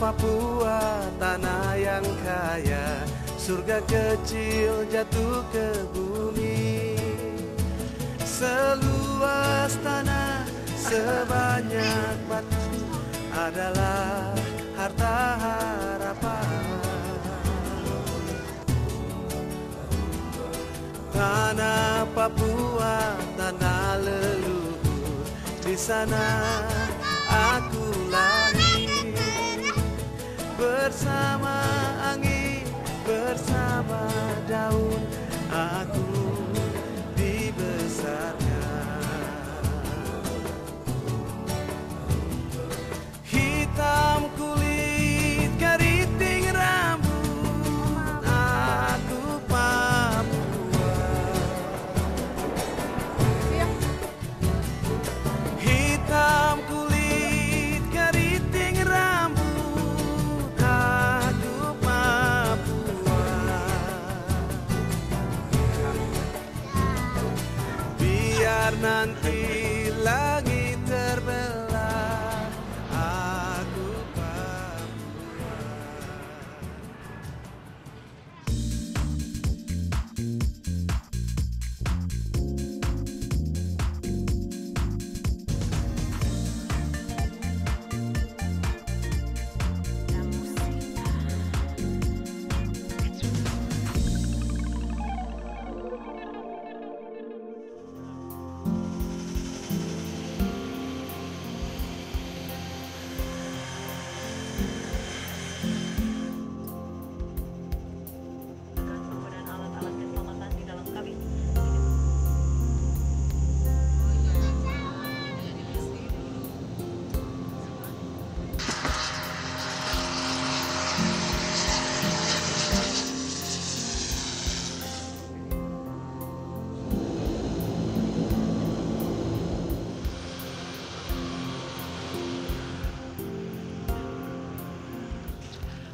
Papua, tanah yang kaya, surga kecil jatuh ke bumi. Seluas tanah, sebanyak batu adalah harta harapan. Tanah Papua, tanah leluhur, di sana aku lahir. Bersama angin, bersama daun, aku dibesarkan. Hitam kulit, keriting rambut, aku Papua. Hitam kulit, keriting rambut, aku Papua. Biar nanti langit terbelah, aku Papua.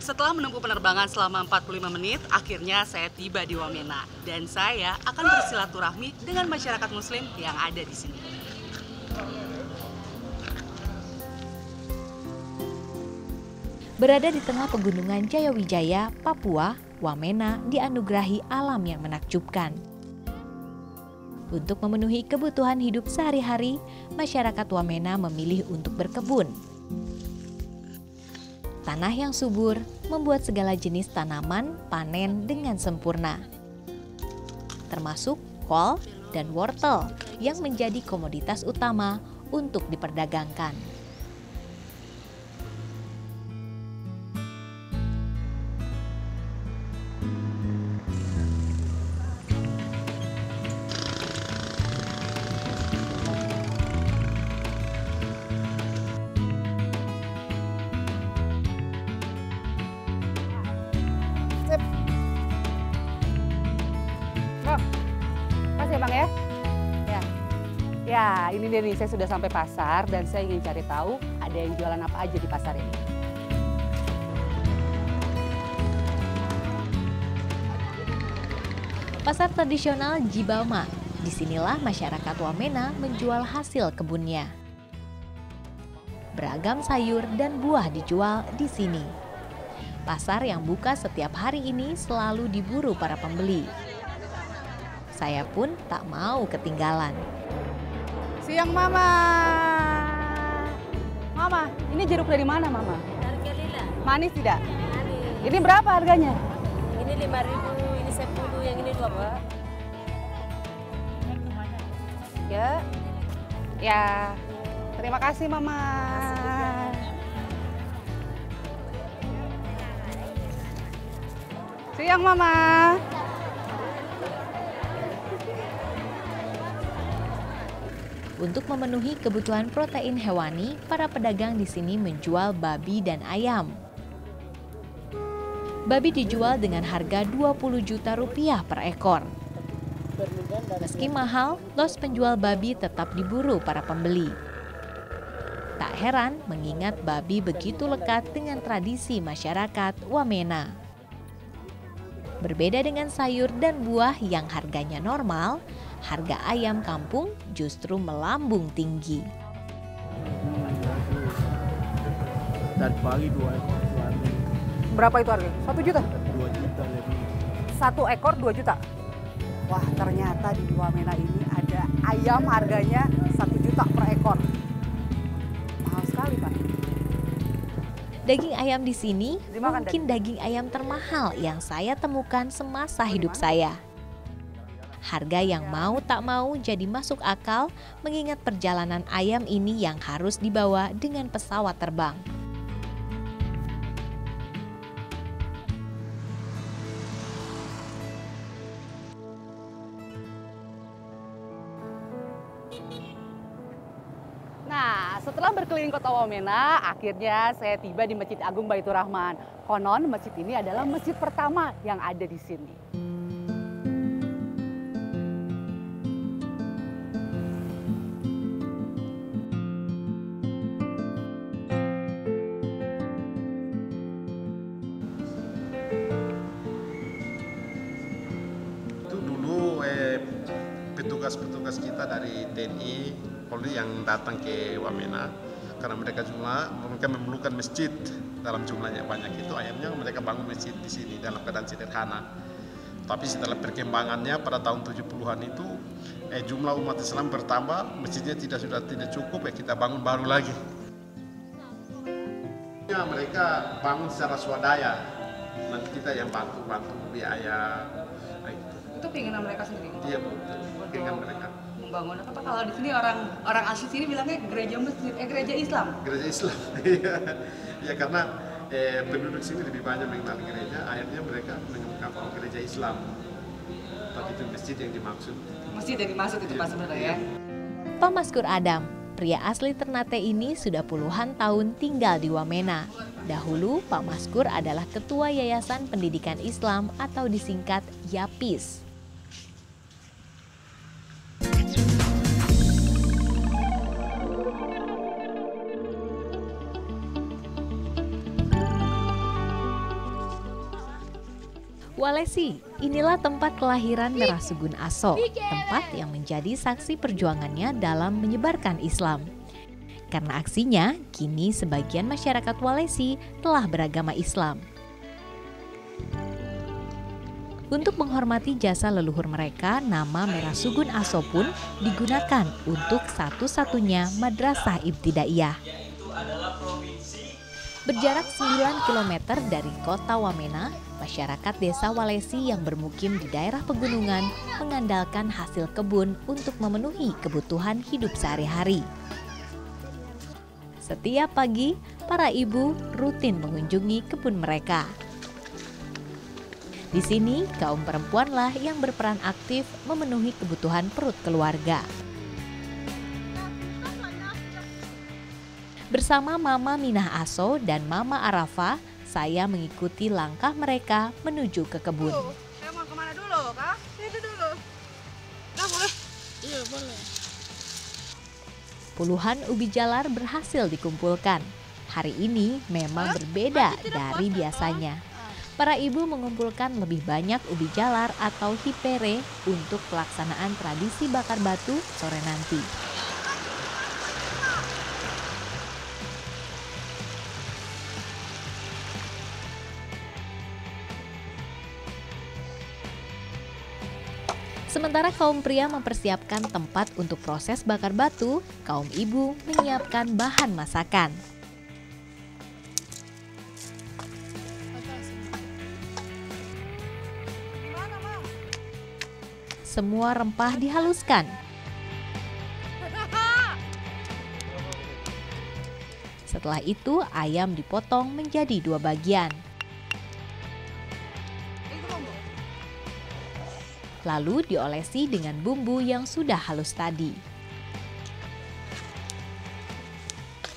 Setelah menempuh penerbangan selama 45 menit, akhirnya saya tiba di Wamena. Dan saya akan bersilaturahmi dengan masyarakat muslim yang ada di sini. Berada di tengah pegunungan Jayawijaya, Papua, Wamena dianugerahi alam yang menakjubkan. Untuk memenuhi kebutuhan hidup sehari-hari, masyarakat Wamena memilih untuk berkebun. Tanah yang subur membuat segala jenis tanaman panen dengan sempurna, termasuk kol dan wortel yang menjadi komoditas utama untuk diperdagangkan. Makasih ya Bang ya. Ya, ini dia nih, saya sudah sampai pasar dan saya ingin cari tahu ada yang jualan apa aja di pasar ini. Pasar tradisional Jibama, disinilah masyarakat Wamena menjual hasil kebunnya. Beragam sayur dan buah dijual di sini. Pasar yang buka setiap hari ini selalu diburu para pembeli. Saya pun tak mau ketinggalan. Siang Mama. Mama, ini jeruk dari mana Mama? Dari Kelila. Manis tidak? Manis. Ini berapa harganya? Ini 5.000, ini 10, yang ini 2, Pak. Ya. Ya. Terima kasih Mama. Siang Mama. Untuk memenuhi kebutuhan protein hewani, para pedagang di sini menjual babi dan ayam. Babi dijual dengan harga 20 juta rupiah per ekor. Meski mahal, los penjual babi tetap diburu para pembeli. Tak heran mengingat babi begitu lekat dengan tradisi masyarakat Wamena. Berbeda dengan sayur dan buah yang harganya normal, harga ayam kampung justru melambung tinggi. Dari pagi 2 ekor. Berapa itu harganya? 1 juta? 2 juta lebih. 1 ekor 2 juta? Wah, ternyata di Wamena ini ada ayam harganya 1 juta per ekor. Mahal sekali, Pak. Daging ayam di sini Dimakan mungkin daging ayam termahal yang saya temukan semasa hidup saya. Harga yang mau tak mau jadi masuk akal mengingat perjalanan ayam ini yang harus dibawa dengan pesawat terbang. Nah, setelah berkeliling kota Wamena, akhirnya saya tiba di Masjid Agung Baitur Rahman. Konon, masjid ini adalah masjid pertama yang ada di sini. Itu dulu petugas-petugas kita dari TNI, Polri yang datang ke Wamena karena mereka memerlukan masjid dalam jumlahnya banyak, itu akhirnya mereka bangun masjid di sini dalam keadaan sederhana. Tapi setelah perkembangannya pada tahun 70-an itu jumlah umat Islam bertambah, masjidnya sudah tidak cukup, kita bangun baru lagi. Ya, mereka bangun secara swadaya, nanti kita yang bantu biaya. Itu keinginan mereka sendiri. Iya, betul. Keinginan mereka. Membangun apa kalau di sini orang asli sini bilangnya gereja masjid, gereja Islam. Gereja Islam. Ya karena penduduk sini lebih banyak mengenal gereja, akhirnya mereka menemukan gereja Islam. Tapi itu masjid yang dimaksud. Masjid yang dimaksud itu Pak sebenarnya ya. Pak Maskur Adam, pria asli Ternate ini sudah puluhan tahun tinggal di Wamena. Dahulu Pak Maskur adalah Ketua Yayasan Pendidikan Islam atau disingkat YAPIS. Walesi, inilah tempat kelahiran Merah Sugun Aso, tempat yang menjadi saksi perjuangannya dalam menyebarkan Islam. Karena aksinya, kini sebagian masyarakat Walesi telah beragama Islam. Untuk menghormati jasa leluhur mereka, nama Merah Sugun Aso pun digunakan untuk satu-satunya madrasah ibtidaiyah. Berjarak 9 km dari kota Wamena, masyarakat desa Walesi yang bermukim di daerah pegunungan mengandalkan hasil kebun untuk memenuhi kebutuhan hidup sehari-hari. Setiap pagi, para ibu rutin mengunjungi kebun mereka. Di sini, kaum perempuanlah yang berperan aktif memenuhi kebutuhan perut keluarga. Bersama Mama Minah Aso dan Mama Arafa, saya mengikuti langkah mereka menuju ke kebun. Saya mau kemana dulu, Kak? Itu dulu. Nah, boleh? Iya, boleh. Puluhan ubi jalar berhasil dikumpulkan. Hari ini memang berbeda dari biasanya. Para ibu mengumpulkan lebih banyak ubi jalar atau hipere untuk pelaksanaan tradisi bakar batu sore nanti. Sementara kaum pria mempersiapkan tempat untuk proses bakar batu, kaum ibu menyiapkan bahan masakan. Semua rempah dihaluskan. Setelah itu, ayam dipotong menjadi 2 bagian. Lalu diolesi dengan bumbu yang sudah halus tadi.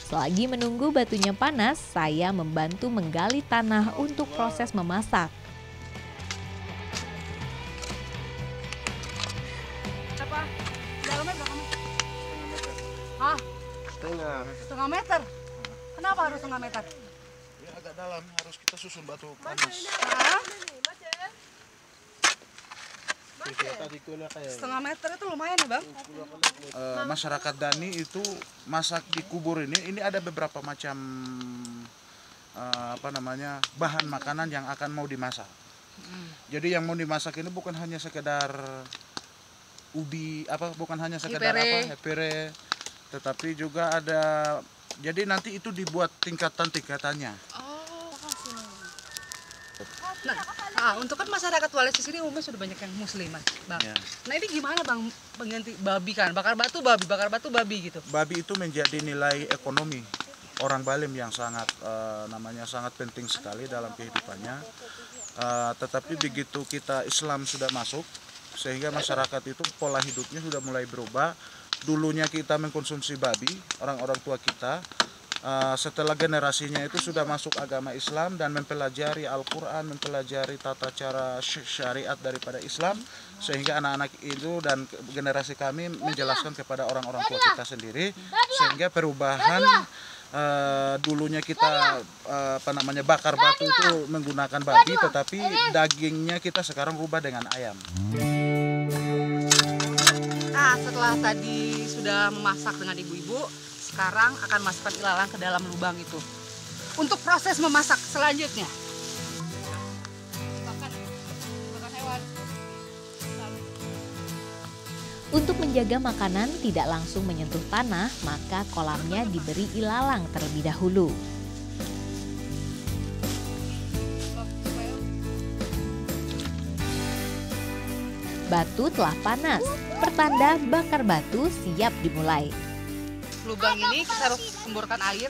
Selagi menunggu batunya panas, saya membantu menggali tanah untuk proses memasak. Apa? Dalamnya berapa meter? Hah? Setengah meter? Kenapa harus setengah meter? Ya agak dalam, harus kita susun batu panas. Hah? Setengah meter itu lumayan ya, Bang? Masyarakat Dani itu masak di kubur ini ada beberapa macam bahan makanan yang akan mau dimasak. Jadi yang mau dimasak ini bukan hanya sekedar bukan hanya sekedar hepere, tetapi juga ada. Jadi nanti itu dibuat tingkatannya. Nah, untuk kan masyarakat Walesi sini umumnya sudah banyak yang muslim, Bang. Ya. Nah, ini gimana Bang pengganti babi kan? Bakar batu babi gitu. Babi itu menjadi nilai ekonomi orang Balim yang sangat sangat penting sekali dalam kehidupannya. Tetapi begitu kita Islam sudah masuk, sehingga masyarakat itu pola hidupnya sudah mulai berubah. Dulunya kita mengkonsumsi babi, orang-orang tua kita. Setelah generasinya itu sudah masuk agama Islam dan mempelajari Al-Quran, mempelajari tata cara syariat daripada Islam, sehingga anak-anak itu dan generasi kami menjelaskan kepada orang-orang tua kita sendiri, sehingga perubahan dulunya kita bakar batu itu menggunakan babi, tetapi dagingnya kita sekarang rubah dengan ayam. Nah, setelah tadi sudah memasak dengan ibu-ibu, sekarang akan masukkan ilalang ke dalam lubang itu. Untuk proses memasak selanjutnya. Untuk menjaga makanan tidak langsung menyentuh tanah, maka kolamnya diberi ilalang terlebih dahulu. Batu telah panas, pertanda bakar batu siap dimulai. Lubang ini kita harus semburkan air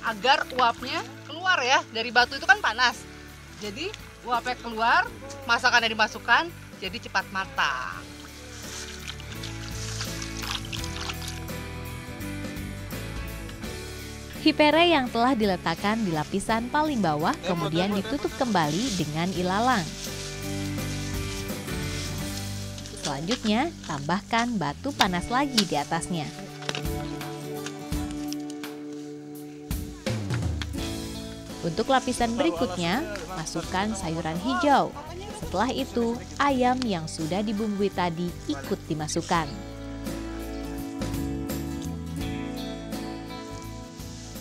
agar uapnya keluar ya. Dari batu itu kan panas. Jadi uapnya keluar, masakannya dimasukkan, jadi cepat matang. Hipere yang telah diletakkan di lapisan paling bawah kemudian ditutup kembali dengan ilalang. Selanjutnya, tambahkan batu panas lagi di atasnya. Untuk lapisan berikutnya, masukkan sayuran hijau. Setelah itu, ayam yang sudah dibumbui tadi ikut dimasukkan.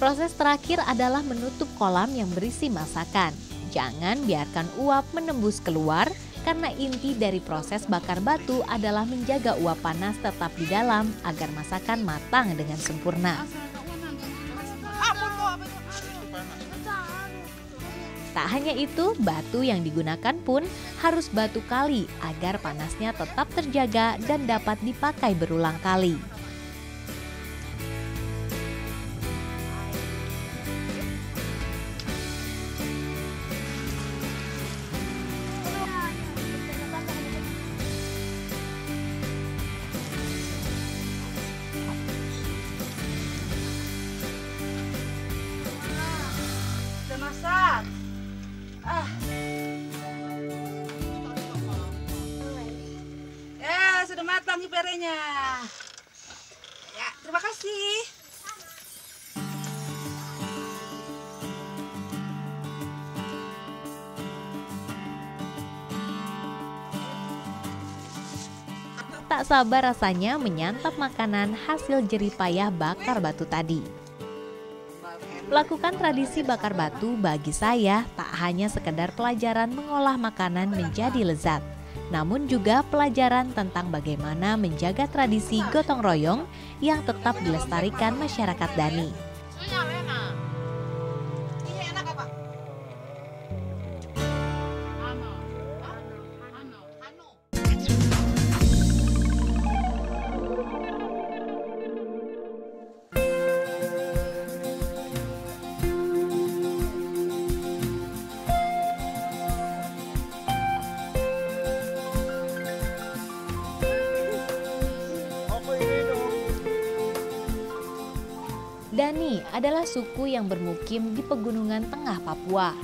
Proses terakhir adalah menutup kolam yang berisi masakan. Jangan biarkan uap menembus keluar, karena inti dari proses bakar batu adalah menjaga uap panas tetap di dalam agar masakan matang dengan sempurna. Tak hanya itu, batu yang digunakan pun harus batu kali agar panasnya tetap terjaga dan dapat dipakai berulang kali. Sudah masak. Sudah matang hiperenya. Ya, terima kasih. Tak sabar rasanya menyantap makanan hasil jerih payah bakar batu tadi. Melakukan tradisi bakar batu bagi saya tak hanya sekedar pelajaran mengolah makanan menjadi lezat, namun juga pelajaran tentang bagaimana menjaga tradisi gotong royong yang tetap dilestarikan masyarakat Dani. Dani adalah suku yang bermukim di pegunungan tengah Papua.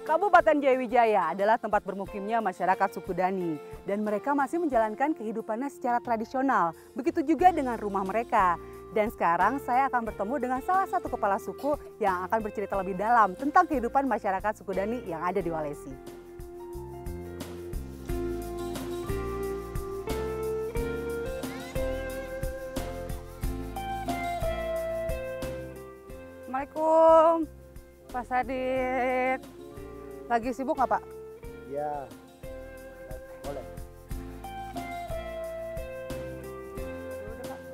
Kabupaten Jayawijaya adalah tempat bermukimnya masyarakat suku Dani dan mereka masih menjalankan kehidupannya secara tradisional. Begitu juga dengan rumah mereka. Dan sekarang saya akan bertemu dengan salah satu kepala suku yang akan bercerita lebih dalam tentang kehidupan masyarakat suku Dani yang ada di Walesi. Assalamualaikum, Pak Sadik. Lagi sibuk nggak Pak? Ya, boleh.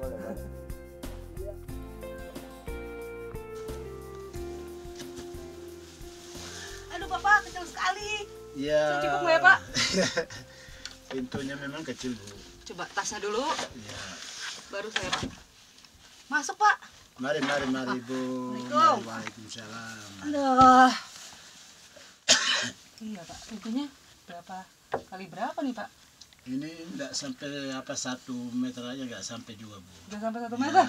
Boleh. Aduh Bapak, kecil sekali. Ya. Saya cukup nggak ya Pak? Pintunya memang kecil, Bu. Coba tasnya dulu, Ya. baru saya Pak. Masuk Pak. Mari, Bu. Assalamualaikum. Waalaikumsalam. Aduh. Iya Pak, pintunya berapa nih Pak? Ini nggak sampai 1 meter aja, nggak sampai juga, Bu. Nggak sampai 1 meter? Ya.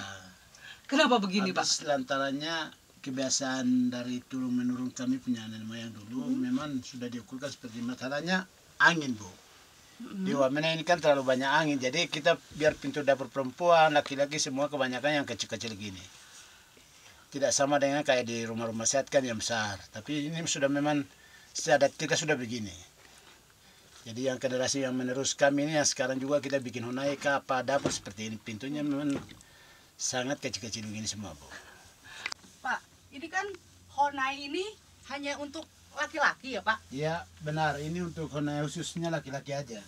Kenapa begini Pak? Habis lantarannya kebiasaan dari turun-menurun kami punya nenek moyang dulu, memang sudah diukurkan seperti masalahnya angin, Bu. Di Wamena ini kan terlalu banyak angin, jadi kita biar pintu dapur perempuan, laki-laki semua kebanyakan yang kecil-kecil gini. Tidak sama dengan kayak di rumah-rumah sehat kan yang besar, tapi ini sudah memang adat kita sudah begini. Jadi yang generasi yang menerus kami ini yang sekarang juga kita bikin honai ke apa dapur seperti ini, pintunya memang sangat kecil-kecil begini semua, Bu. Pak, ini kan honai ini hanya untuk laki-laki ya Pak? Iya benar, ini untuk honai khususnya laki-laki aja.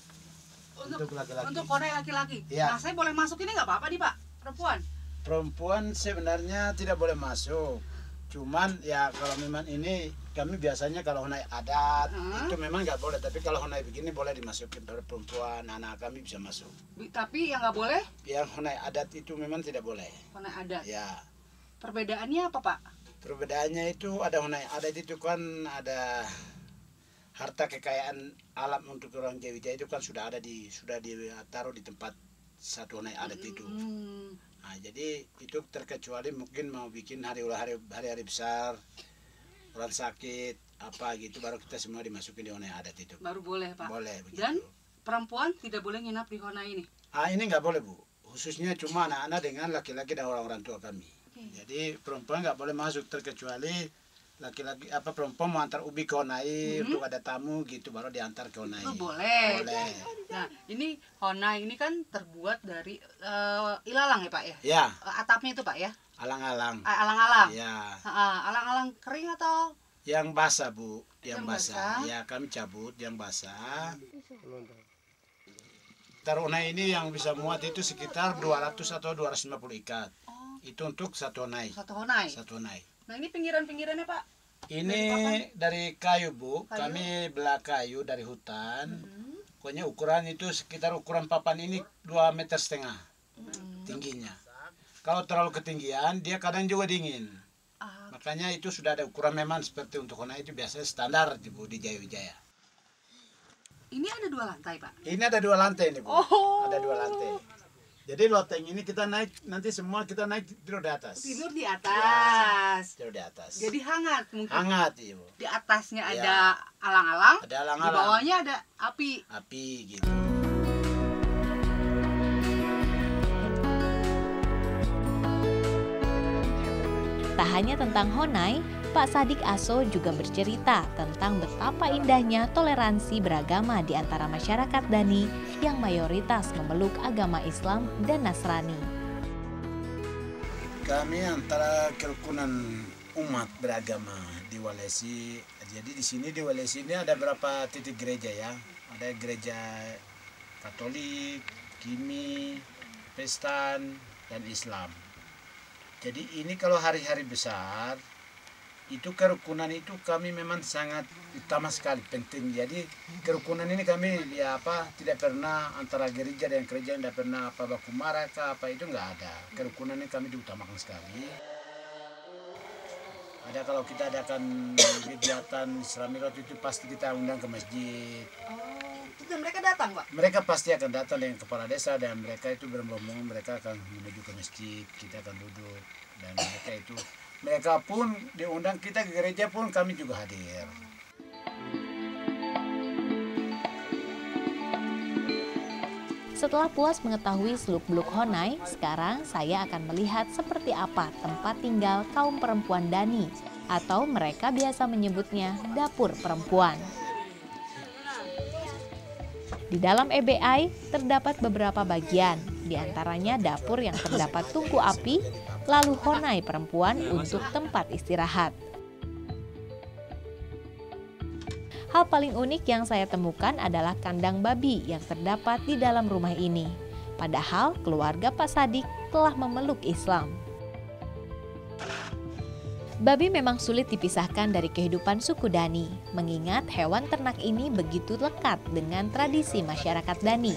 Untuk laki-laki. Untuk honai laki-laki? Iya. Nah saya boleh masuk ini nggak apa-apa nih Pak, perempuan? Perempuan sebenarnya tidak boleh masuk. Cuman ya kalau memang ini kami biasanya kalau honai adat itu memang nggak boleh. Tapi kalau honai begini boleh dimasukin para perempuan, anak kami bisa masuk. Tapi yang nggak boleh? Yang honai adat itu memang tidak boleh. Honai adat? Ya. Perbedaannya apa Pak? Perbedaannya itu ada honai adat itu kan ada harta kekayaan alam untuk orang Jawa itu kan sudah ditaruh di tempat satu honai adat itu. Nah, jadi itu terkecuali mungkin mau bikin hari-hari besar, orang sakit apa gitu baru kita semua dimasukin di honai adat itu. Baru boleh Pak. Boleh begitu. Dan perempuan tidak boleh nginap di honai ini. Ini nggak boleh, Bu. Khususnya cuma anak-anak dengan laki-laki dan orang-orang tua kami. Jadi perempuan nggak boleh masuk terkecuali laki-laki perempuan mau antar ubi ke honai untuk ada tamu gitu baru diantar ke honai. Oh, boleh. Boleh. Nah ini honai ini kan terbuat dari ilalang ya Pak ya? Ya. Atapnya itu Pak ya? Alang-alang. Alang-alang. Ya. Alang-alang kering atau? Yang basah, Bu. Yang basah. basah. Ya kami cabut yang basah. Honai ini yang bisa muat itu sekitar 200 atau 250 ikat. Itu untuk satu honai. Satu honai. Satu honai. Nah ini pinggiran-pinggirannya Pak? Ini dari kayu, Bu. Kami belah kayu dari hutan. Pokoknya ukuran itu sekitar ukuran papan ini 2,5 meter tingginya. Kalau terlalu ketinggian dia kadang juga dingin. Makanya itu sudah ada ukuran memang seperti untuk honai itu biasanya standar Bu di Jaya Wijaya. Ini ada 2 lantai Pak? Ini ada 2 lantai nih Bu. Oh. Ada 2 lantai. Jadi loteng ini kita naik, nanti semua kita naik tidur di atas. Tidur di atas. Ya, tidur di atas. Jadi hangat mungkin. Hangat, Ibu. Di atasnya Ya. ada alang-alang. Ada alang-alang. Di bawahnya ada api. Api gitu. Tak hanya tentang honai, Pak Sadik Aso juga bercerita tentang betapa indahnya toleransi beragama di antara masyarakat Dani yang mayoritas memeluk agama Islam dan Nasrani. Kami antara kerukunan umat beragama di Walesi. Jadi di sini di Walesi ini ada berapa titik gereja ya? Ada gereja Katolik, Kimi, Protestan, dan Islam. Jadi ini kalau hari-hari besar itu kerukunan itu kami memang sangat utama sekali, penting. Jadi kerukunan ini kami tidak pernah antara gereja dan gereja tidak pernah baku marah itu nggak ada. Kerukunan ini kami diutamakan sekali. Ada kalau kita adakan kegiatan Isramirat itu pasti kita undang ke masjid. Dan mereka datang Pak? Mereka pasti akan datang dengan kepala desa dan mereka itu berombong-ombong, mereka akan menuju ke masjid, kita akan duduk dan mereka pun diundang, kita ke gereja pun kami juga hadir. Setelah puas mengetahui seluk-beluk honai, sekarang saya akan melihat seperti apa tempat tinggal kaum perempuan Dani, atau mereka biasa menyebutnya dapur perempuan. Di dalam EBI terdapat beberapa bagian, di antaranya dapur yang terdapat tungku api, lalu honai perempuan untuk tempat istirahat. Hal paling unik yang saya temukan adalah kandang babi yang terdapat di dalam rumah ini. Padahal keluarga Pak Sadik telah memeluk Islam. Babi memang sulit dipisahkan dari kehidupan suku Dani, mengingat hewan ternak ini begitu lekat dengan tradisi masyarakat Dani.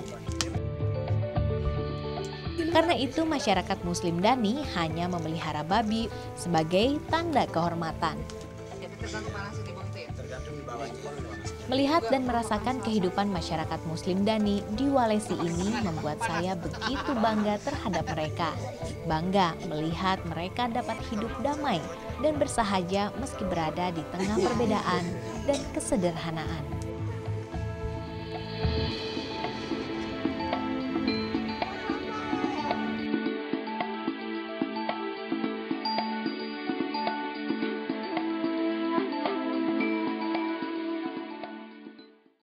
Karena itu masyarakat Muslim Dani hanya memelihara babi sebagai tanda kehormatan. Melihat dan merasakan kehidupan masyarakat Muslim Dani di Walesi ini membuat saya begitu bangga terhadap mereka. Bangga melihat mereka dapat hidup damai dan bersahaja meski berada di tengah perbedaan dan kesederhanaan.